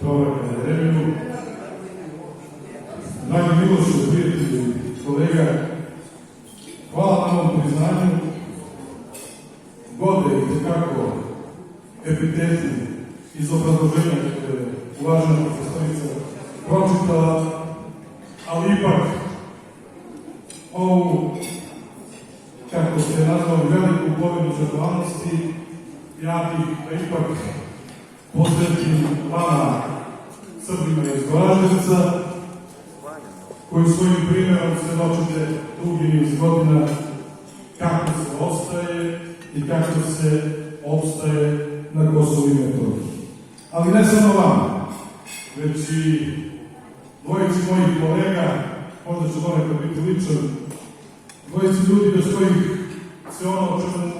Proroka Jeremiju. Dragi Milošu, prijatelji, kolega, hvala na ovom priznanju. Gode i tekako epiteti iz obrazloženja koje je uvažena profesorica pročitala, ali ipak ovu, kako ste nazvali, veliku pobedu zahvalnosti, ja bih da ipak posvetim vama, Srbima iz Goraždevca, koji svojim primjerom svedočite dugi niz godina kako se ostaje i kako se opstaje na Kosovu i Metohiji. Ali ne samo vama, već i dvojici mojih kolega, možda će donekad biti ličan, dvojici ljudi bez kojih sve ono o čemu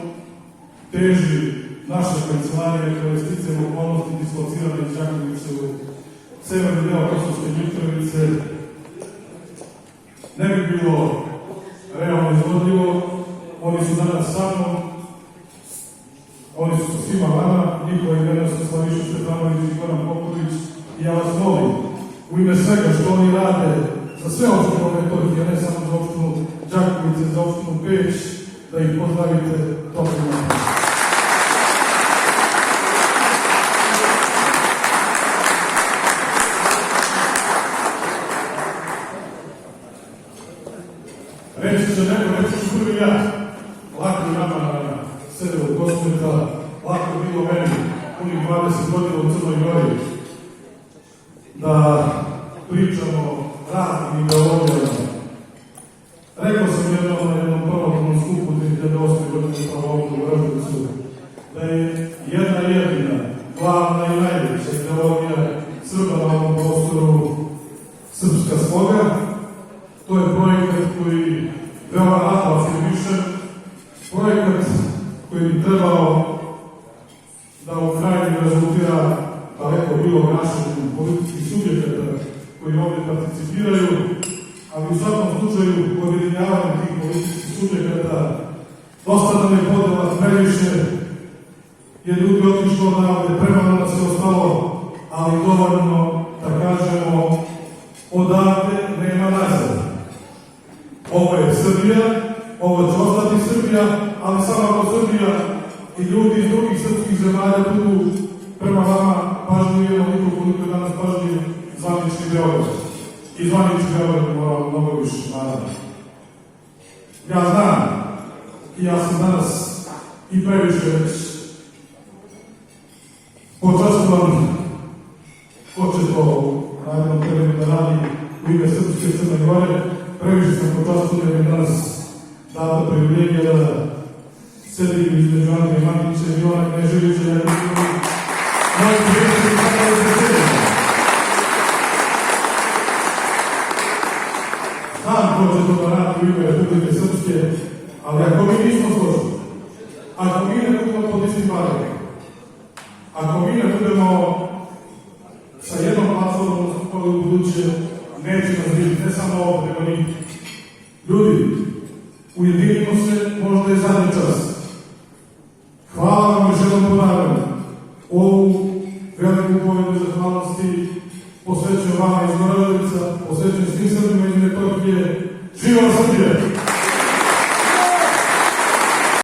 teži naša kancelarija koja je sticajem okolnosti dislocirana iz Đakovice u severni deo Kosovske Mitrovice ne bi bilo realno izvodljivo. Oni su danas sa mnom, oni su sa svima vama, njihova imena su Slaviša Stefanović i Goran Popović, i ja vas molim, u ime svega što oni rade za sve opštine Metohije, ne samo za opštinu Đakovice, za opštinu Peć, da ih pozdravite toplimo. Reći će neko, reći ću prvi ja, lako je nama na severu Kosoveta, lako je bilo meni punih 20 godina u Crnoj Gori, da pričamo raznim ideologijama. Rekao sam jednom na jednom prvotnom skupu 2008. godine upravo ovdje u Goraždevcu, da je jedna jedina, glavna i najveća ideologija Srba na ovom prostoru srpska sloga. To je projekat koji veoma rado afirmiše, projekat koji bi trebao da u kraju rezultira daleko bilo naših političkih subjekata koji ovdje participiraju, ali u svakom slučaju objedinjavanje tih političkih subjekata dosta nam je podela previše, jer ljudi otišlo odavde, premalo nas je ostalo, ali dovoljno da kažemo odavde nema nazad. Ovo je Srbija, ovo će ostati Srbija, ali samo ako Srbija i ljudi iz drugih srpskih zemalja budu prema vama pažnjivi, onoliko koliko je danas pažnjiv zvanični Beograd. I zvanični Beograd moramo mnogo više, naravno. Ja znam, i ja sam danas i previše već počastovan ko će to u narednom terenu da radi u ime Srpske Crne Gore. Previše sam počastovan jer je danas data privilegija da sedim između Andrije Mandića i Milana Kneževića, jer je moj prijatelj kada je se sedim. Znam ko će to da radi u ime Republike Srpske, ali ako mi nismo složili, ako mi ne budemo